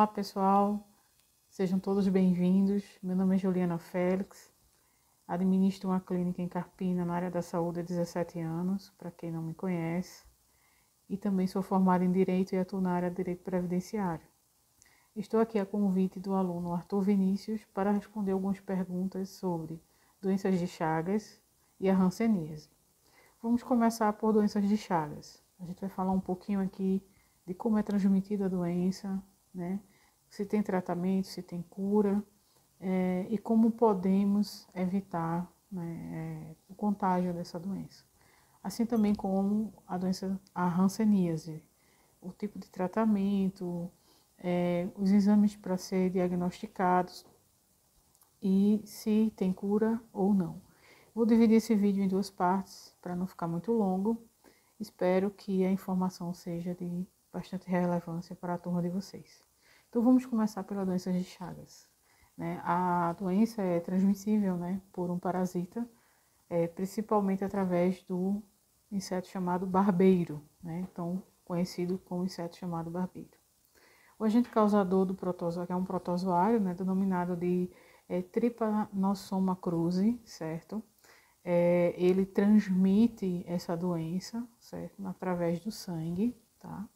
Olá pessoal, sejam todos bem-vindos. Meu nome é Juliana Félix, administro uma clínica em Carpina na área da saúde há 17 anos, para quem não me conhece, e também sou formada em Direito e atuo na área de Direito Previdenciário. Estou aqui a convite do aluno Arthur Vinícius para responder algumas perguntas sobre doenças de Chagas e a hanseníase. Vamos começar por doenças de Chagas. A gente vai falar um pouquinho aqui de como é transmitida a doença, né? Se tem tratamento, se tem cura, e como podemos evitar, né, o contágio dessa doença. Assim também como a hanseníase, o tipo de tratamento, os exames para ser diagnosticados e se tem cura ou não. Vou dividir esse vídeo em duas partes para não ficar muito longo. Espero que a informação seja de bastante relevância para a turma de vocês. Então vamos começar pela doença de Chagas. A doença é transmissível, por um parasita, principalmente através do inseto chamado barbeiro, então conhecido como inseto chamado barbeiro. O agente causador do protozoário, que é um protozoário, denominado de Trypanosoma cruzi, certo? Ele transmite essa doença, certo? Através do sangue, tá?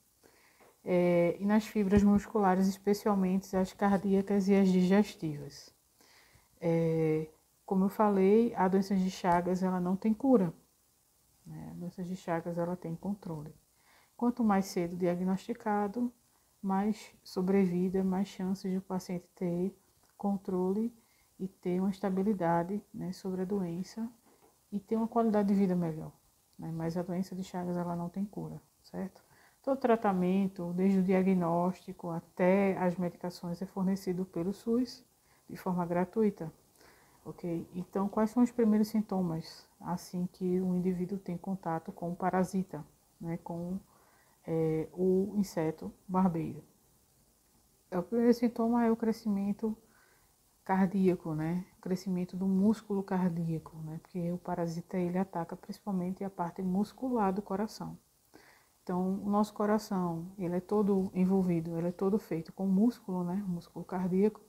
E nas fibras musculares, especialmente as cardíacas e as digestivas. Como eu falei, a doença de Chagas ela não tem cura, A doença de Chagas ela tem controle. Quanto mais cedo diagnosticado, mais sobrevida, mais chances de o paciente ter controle e ter uma estabilidade, sobre a doença e ter uma qualidade de vida melhor. Mas a doença de Chagas ela não tem cura, certo? Todo tratamento, desde o diagnóstico até as medicações, é fornecido pelo SUS de forma gratuita, ok? Então, quais são os primeiros sintomas assim que o indivíduo tem contato com o parasita, com o inseto barbeiro? O primeiro sintoma é o crescimento cardíaco, O crescimento do músculo cardíaco, Porque o parasita ele ataca principalmente a parte muscular do coração. Então, o nosso coração, ele é todo envolvido, ele é todo feito com músculo, músculo cardíaco.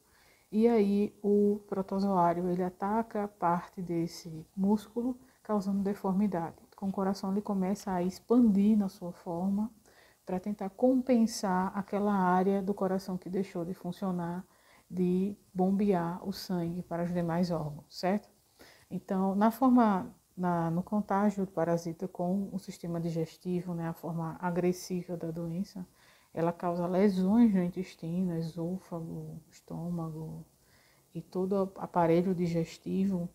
E aí o protozoário, ele ataca parte desse músculo, causando deformidade. Com o coração ele começa a expandir na sua forma para tentar compensar aquela área do coração que deixou de funcionar, de bombear o sangue para os demais órgãos, certo? Então, no contágio do parasita com o sistema digestivo, a forma agressiva da doença, ela causa lesões no intestino, esôfago, estômago e todo o aparelho digestivo,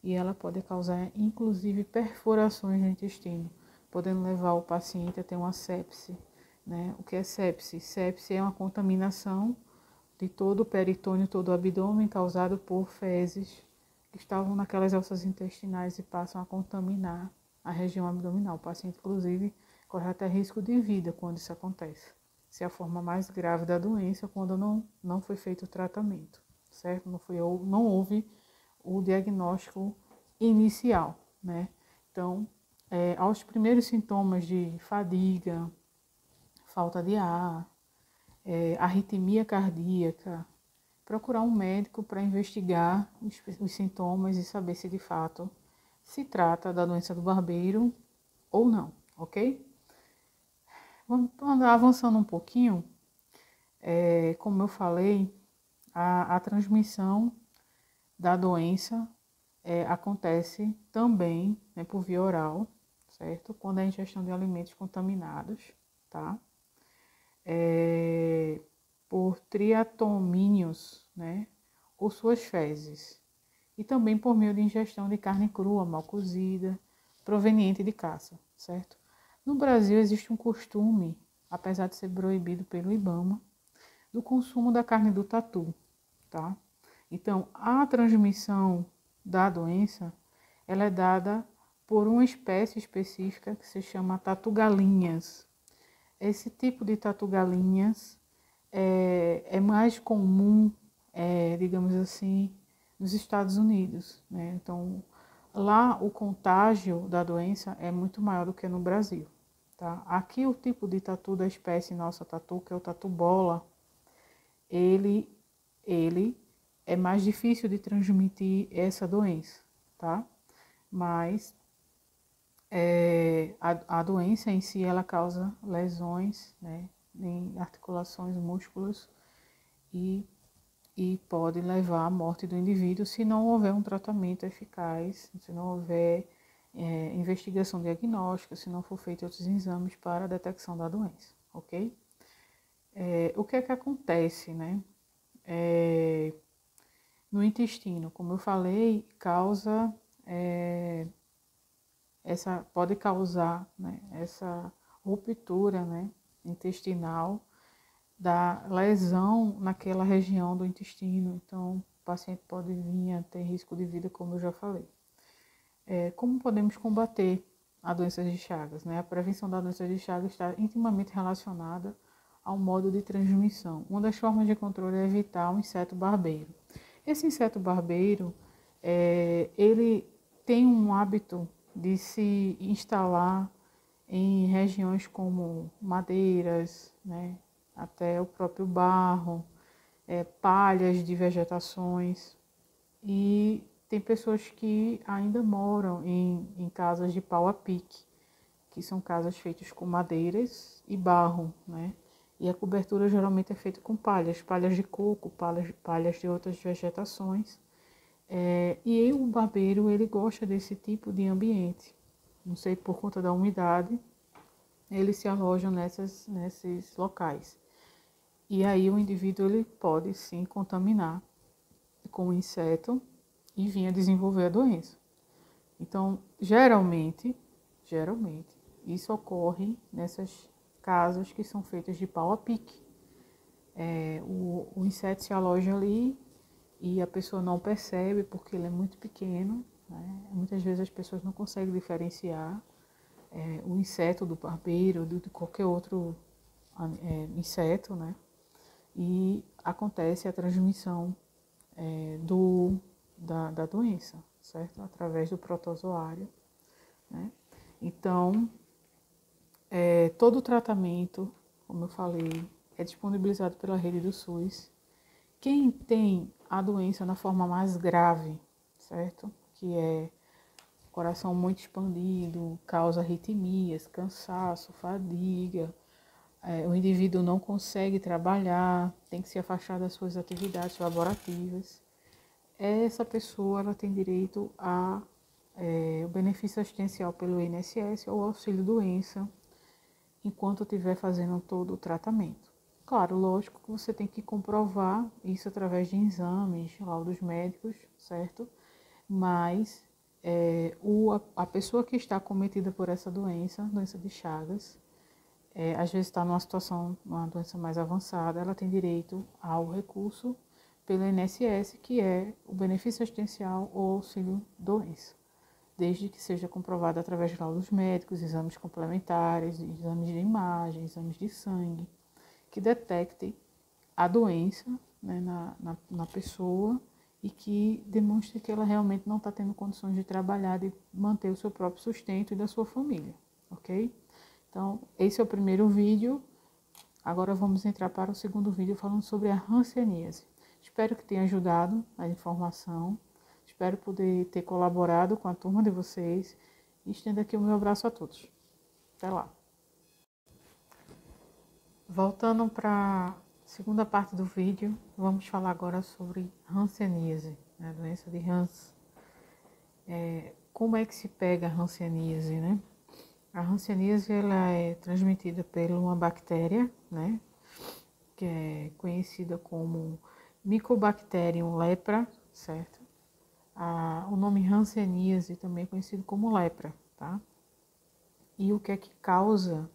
e ela pode causar inclusive perfurações no intestino, podendo levar o paciente a ter uma sepse. O que é sepse? Sepse é uma contaminação de todo o peritônio, todo o abdômen, causado por fezes que estavam naquelas alças intestinais e passam a contaminar a região abdominal. O paciente, inclusive, corre até risco de vida quando isso acontece. Essa é a forma mais grave da doença, quando não foi feito o tratamento, certo? Não houve o diagnóstico inicial, Então, aos primeiros sintomas de fadiga, falta de ar, arritmia cardíaca, procurar um médico para investigar os sintomas e saber se de fato se trata da doença do barbeiro ou não, ok? Vamos andar avançando um pouquinho. Como eu falei, a transmissão da doença acontece também, por via oral, certo? Quando a ingestão de alimentos contaminados, tá? Por triatomíneos, ou suas fezes, e também por meio de ingestão de carne crua, mal cozida, proveniente de caça, certo? No Brasil existe um costume, apesar de ser proibido pelo IBAMA, do consumo da carne do tatu, tá? Então, a transmissão da doença, ela é dada por uma espécie específica que se chama tatu-galinhas. Esse tipo de tatu-galinhas é mais comum, digamos assim, nos Estados Unidos, Então, lá o contágio da doença é muito maior do que no Brasil, tá? Aqui o tipo de tatu da espécie nossa tatu, que é o tatu bola, ele, ele é mais difícil de transmitir essa doença, tá? Mas a doença em si, ela causa lesões, né, em articulações, músculos e pode levar à morte do indivíduo se não houver um tratamento eficaz, se não houver investigação diagnóstica, se não for feito outros exames para a detecção da doença, ok? O que é que acontece, né? No intestino, como eu falei, pode causar, né, essa ruptura, né, intestinal da lesão naquela região do intestino. Então, o paciente pode vir a ter risco de vida, como eu já falei. Como podemos combater a doença de Chagas, né? A prevenção da doença de Chagas está intimamente relacionada ao modo de transmissão. Uma das formas de controle é evitar o inseto barbeiro. Esse inseto barbeiro, ele tem um hábito de se instalar em regiões como madeiras, né, até o próprio barro, palhas de vegetações. E tem pessoas que ainda moram em casas de pau a pique, que são casas feitas com madeiras e barro, né? E a cobertura geralmente é feita com palhas de coco, palhas de outras vegetações. E o barbeiro, ele gosta desse tipo de ambiente. Não sei, por conta da umidade, eles se alojam nesses locais. E aí o indivíduo, ele pode sim contaminar com o inseto e vir a desenvolver a doença. Então, geralmente, isso ocorre nessas casas que são feitas de pau a pique. O inseto se aloja ali e a pessoa não percebe porque ele é muito pequeno, né? Muitas vezes as pessoas não conseguem diferenciar o inseto do barbeiro, de qualquer outro inseto, né? E acontece a transmissão da doença, certo? Através do protozoário, né? Então, todo o tratamento, como eu falei, é disponibilizado pela rede do SUS. Quem tem a doença na forma mais grave, certo? Que é coração muito expandido, causa arritmias, cansaço, fadiga, o indivíduo não consegue trabalhar, tem que se afastar das suas atividades laborativas. Essa pessoa, ela tem direito a o benefício assistencial pelo INSS ou auxílio doença, enquanto estiver fazendo todo o tratamento. Claro, lógico que você tem que comprovar isso através de exames, laudos médicos, certo? Mas a pessoa que está acometida por essa doença de Chagas, às vezes está numa doença mais avançada, ela tem direito ao recurso pelo INSS, que é o benefício assistencial ou auxílio doença, desde que seja comprovado através de laudos médicos, exames complementares, exames de imagem, exames de sangue, que detectem a doença, né, na pessoa e que demonstre que ela realmente não está tendo condições de trabalhar, de manter o seu próprio sustento e da sua família, ok? Então, esse é o primeiro vídeo. Agora vamos entrar para o segundo vídeo falando sobre a hanseníase. Espero que tenha ajudado a informação. Espero poder ter colaborado com a turma de vocês. E estendo aqui o meu abraço a todos. Até lá. Voltando para a segunda parte do vídeo, vamos falar agora sobre hanseníase, né? A doença de Hans. Como é que se pega a hanseníase, né? A hanseníase, ela é transmitida por uma bactéria, né? Que é conhecida como Mycobacterium lepra, certo? O nome hanseníase também é conhecido como lepra, tá? E o que é que causa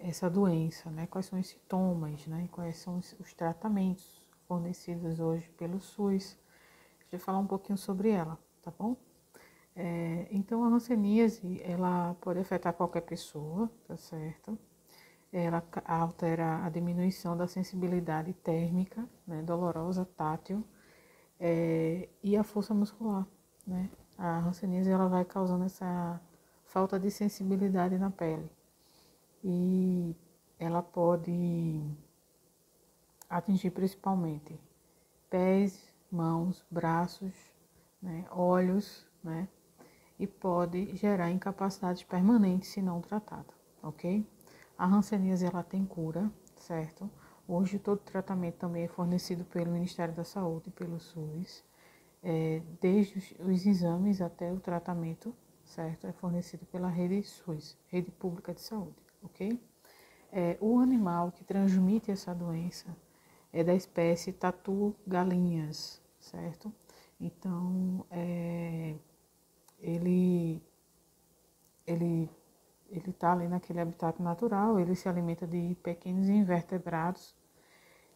essa doença, né? Quais são os sintomas, né? E quais são os tratamentos fornecidos hoje pelo SUS? Deixa eu falar um pouquinho sobre ela, tá bom? Então, a hanseníase, ela pode afetar qualquer pessoa, tá certo? Ela altera a diminuição da sensibilidade térmica, né? Dolorosa, tátil, e a força muscular, né? A hanseníase, ela vai causando essa falta de sensibilidade na pele. E ela pode atingir principalmente pés, mãos, braços, né, olhos, né, e pode gerar incapacidades permanentes se não tratada, ok? A hanseníase ela tem cura, certo? Hoje todo tratamento também é fornecido pelo Ministério da Saúde, pelo SUS, desde os exames até o tratamento, certo? É fornecido pela rede SUS, Rede Pública de Saúde, ok? O animal que transmite essa doença é da espécie tatu-galinhas, certo? Então, ele está ali naquele habitat natural, ele se alimenta de pequenos invertebrados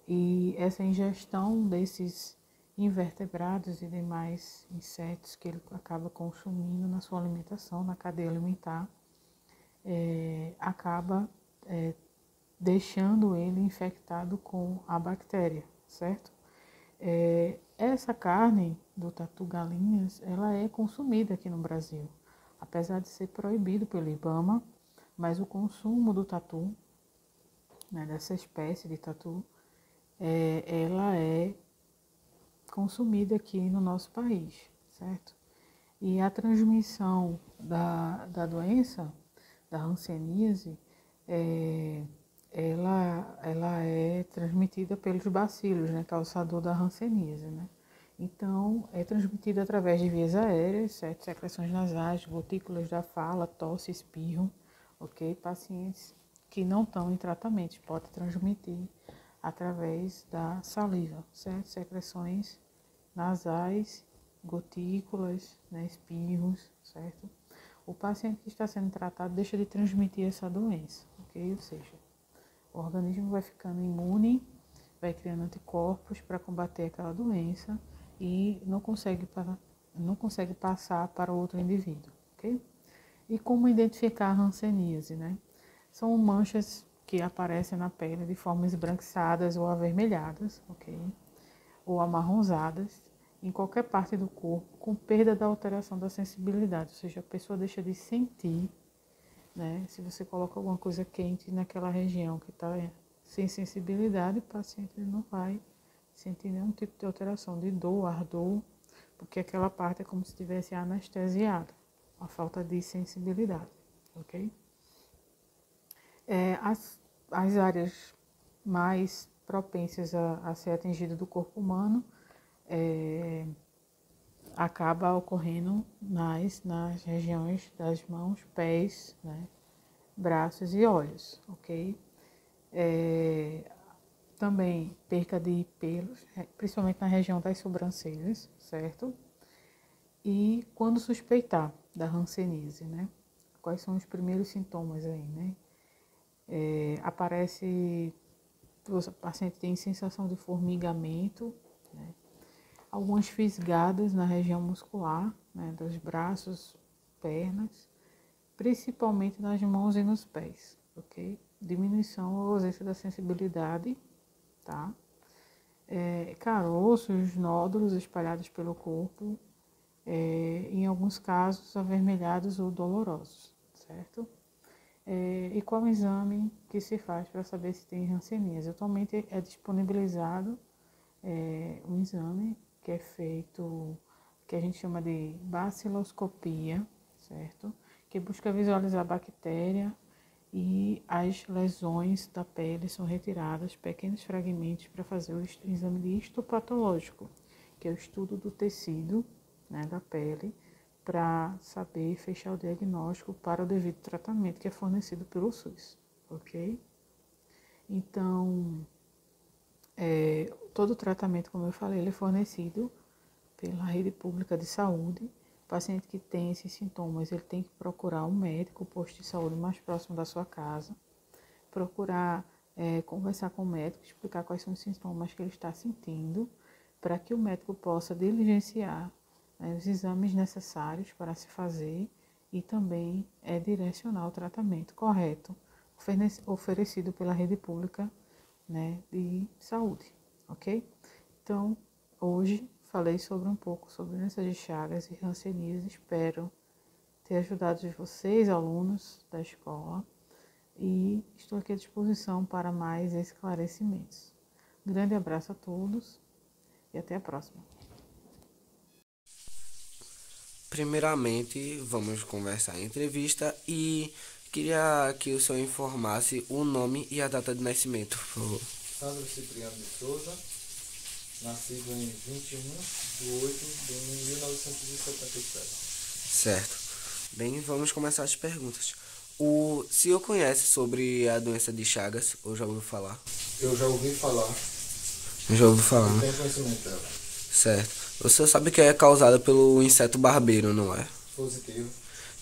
e essa ingestão desses invertebrados e demais insetos que ele acaba consumindo na sua alimentação, na cadeia alimentar, acaba deixando ele infectado com a bactéria, certo? Essa carne do tatu-galinhas, ela é consumida aqui no Brasil, apesar de ser proibido pelo IBAMA, mas o consumo do tatu, né, dessa espécie de tatu, ela é consumida aqui no nosso país, certo? E a transmissão da doença, da hanseníase, ela é transmitida pelos bacilos, né, causador da hanseníase, né? Então, é transmitida através de vias aéreas, certo? Secreções nasais, gotículas da fala, tosse, espirro, ok? Pacientes que não estão em tratamento podem transmitir através da saliva, certo? Secreções nasais, gotículas, né, espirros, certo? O paciente que está sendo tratado deixa de transmitir essa doença, ok? Ou seja, o organismo vai ficando imune, vai criando anticorpos para combater aquela doença e não consegue passar para outro indivíduo, ok? E como identificar a hanseníase, né? São manchas que aparecem na pele de forma esbranquiçadas ou avermelhadas, ok? Ou amarronzadas em qualquer parte do corpo, com perda da alteração da sensibilidade, ou seja, a pessoa deixa de sentir, né? Se você coloca alguma coisa quente naquela região que está sem sensibilidade, o paciente não vai sentir nenhum tipo de alteração de dor, ardor, porque aquela parte é como se estivesse anestesiada, a falta de sensibilidade, ok? As áreas mais propensas a ser atingidas do corpo humano acaba ocorrendo nas regiões das mãos, pés, né, braços e olhos, ok? Também perca de pelos, principalmente na região das sobrancelhas, certo? E quando suspeitar da hanseníase, né? Quais são os primeiros sintomas aí, né? Aparece, o paciente tem sensação de formigamento, né? Algumas fisgadas na região muscular, né? Dos braços, pernas, principalmente nas mãos e nos pés, ok? Diminuição ou ausência da sensibilidade, tá? Caroços, nódulos espalhados pelo corpo, em alguns casos avermelhados ou dolorosos, certo? E qual o exame que se faz para saber se tem hanseníase? Atualmente é disponibilizado um exame que é feito, que a gente chama de baciloscopia, certo? Que busca visualizar a bactéria e as lesões da pele são retiradas, pequenos fragmentos, para fazer o exame de histopatológico, que é o estudo do tecido, né, da pele, para saber fechar o diagnóstico para o devido tratamento que é fornecido pelo SUS, ok? Então, todo o tratamento, como eu falei, ele é fornecido pela rede pública de saúde. O paciente que tem esses sintomas, ele tem que procurar um médico, o posto de saúde mais próximo da sua casa, procurar conversar com o médico, explicar quais são os sintomas que ele está sentindo, para que o médico possa diligenciar, né, os exames necessários para se fazer e também direcionar o tratamento correto oferecido pela rede pública, né, de saúde, ok? Então, hoje falei sobre um pouco sobre doenças de Chagas e hanseníase. Espero ter ajudado vocês, alunos da escola, e estou aqui à disposição para mais esclarecimentos. Grande abraço a todos e até a próxima. Primeiramente, vamos conversar em entrevista e queria que o senhor informasse o nome e a data de nascimento, por favor. Sandro Cipriano de Souza, nascido em 21/8/1977. Certo. Bem, vamos começar as perguntas. O senhor conhece sobre a doença de Chagas ou já ouviu falar? Eu já ouvi falar, Já ouviu falar, e né? tenho conhecimento dela. Certo. O senhor sabe que é causada pelo inseto barbeiro, não é? Positivo.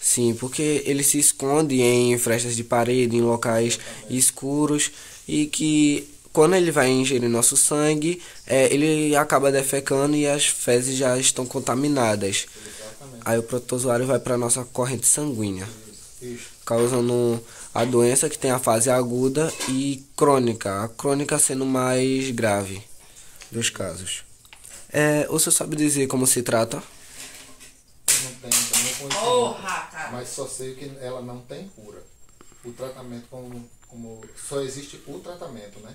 Sim, porque ele se esconde em frestas de parede, em locais escuros e que quando ele vai ingerir nosso sangue, ele acaba defecando e as fezes já estão contaminadas. Exatamente. Aí o protozoário vai para nossa corrente sanguínea, Isso. causando a doença que tem a fase aguda e crônica, a crônica sendo mais grave dos casos. O senhor sabe dizer como se trata? Não tenho conhecimento, mas só sei que ela não tem cura. O tratamento, como só existe o tratamento, né?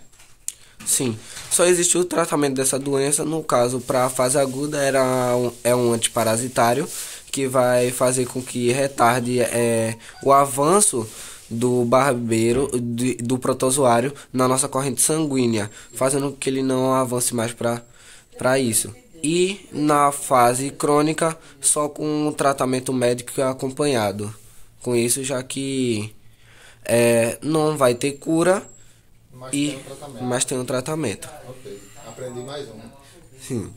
Sim, só existe o tratamento dessa doença. No caso, para a fase aguda, é um antiparasitário que vai fazer com que retarde o avanço do barbeiro, do protozoário na nossa corrente sanguínea, fazendo com que ele não avance mais para isso. E na fase crônica, só com um tratamento médico acompanhado. Com isso, já que não vai ter cura, Mas tem um tratamento. mas tem um tratamento. Ok, aprendi mais um. Sim.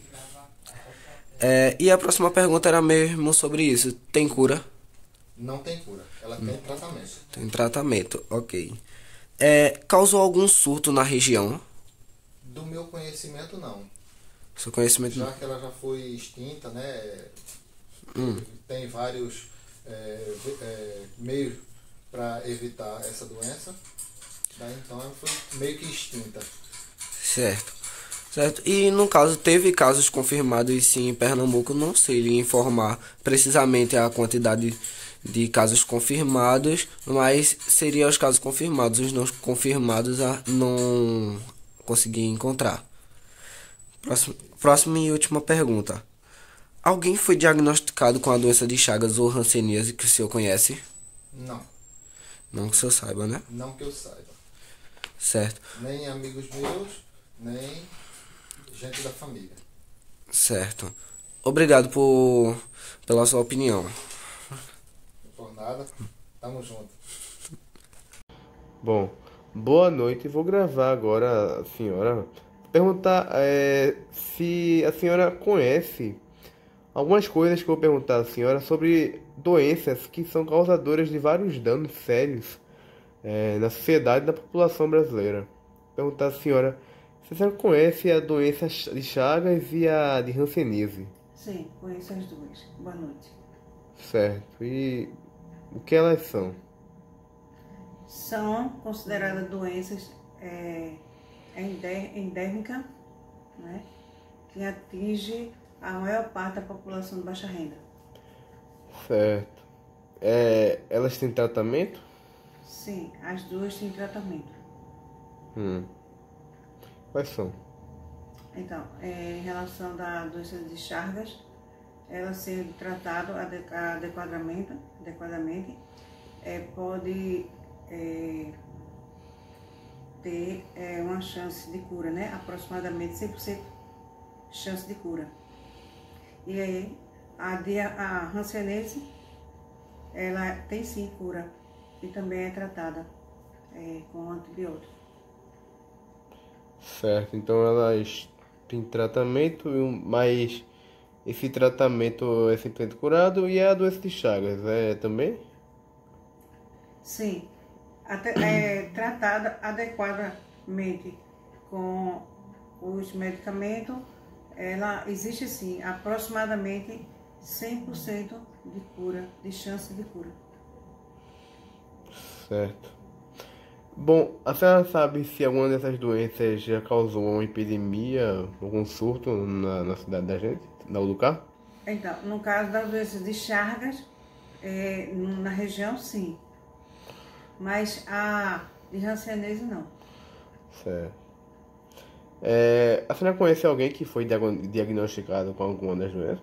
E a próxima pergunta era mesmo sobre isso. Tem cura? Não tem cura, ela tem tratamento. Tem tratamento, ok. Causou algum surto na região? Do meu conhecimento, não. Seu conhecimento? Já que ela já foi extinta, né? Tem vários meios para evitar essa doença. Daí, então ela foi meio que extinta. Certo. Certo. E no caso, teve casos confirmados sim em Pernambuco. Não sei lhe informar precisamente a quantidade de casos confirmados, mas seria os casos confirmados. Os não confirmados não consegui encontrar. Próxima e última pergunta. Alguém foi diagnosticado com a doença de Chagas ou hanseníase que o senhor conhece? Não, Não que o senhor saiba, né? não que eu saiba. Certo. Nem amigos meus, nem gente da família. Certo. Obrigado pela sua opinião. Não por nada, tamo junto. Bom, boa noite. Vou gravar agora a senhora. Perguntar se a senhora conhece algumas coisas que eu vou perguntar à senhora sobre doenças que são causadoras de vários danos sérios na sociedade e na população brasileira. Perguntar à senhora se a senhora conhece a doença de Chagas e a de Hanseníase. Sim, conheço as duas. Boa noite. Certo. E o que elas são? São consideradas doenças endêmicas, né, que atinge a maior parte da população de baixa renda. Certo. Elas têm tratamento? Sim, as duas têm tratamento. Quais são? Então, em relação da doença de Chagas, ela sendo tratada adequadamente, pode ter uma chance de cura, né? Aproximadamente 100% chance de cura. E aí, a hanseníase, ela tem sim cura e também é tratada com antibiótico. Certo, então elas têm tratamento, mas esse tratamento é 100% curado e a doença de Chagas também? Sim, é tratada adequadamente com os medicamentos, ela existe sim aproximadamente 100% de cura, de chance de cura. Certo. Bom, a senhora sabe se alguma dessas doenças já causou uma epidemia, algum surto na cidade da gente, na Lucar? Então, no caso da doença de Chagas, na região sim, mas a de hanseníase não. Certo. A senhora conhece alguém que foi diagnosticado com alguma das doenças?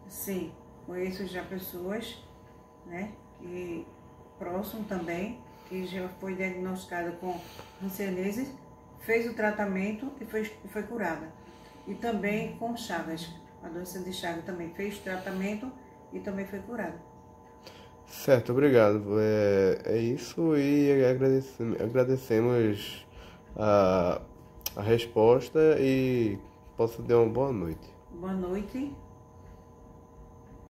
Sim, conheço já pessoas, né, e próximo também, que já foi diagnosticada com hanseníase, fez o tratamento e foi curada. E também com Chagas, a doença de Chagas também fez tratamento e também foi curada. Certo, obrigado. É isso e agradecemos a, a resposta e posso dar uma boa noite. Boa noite.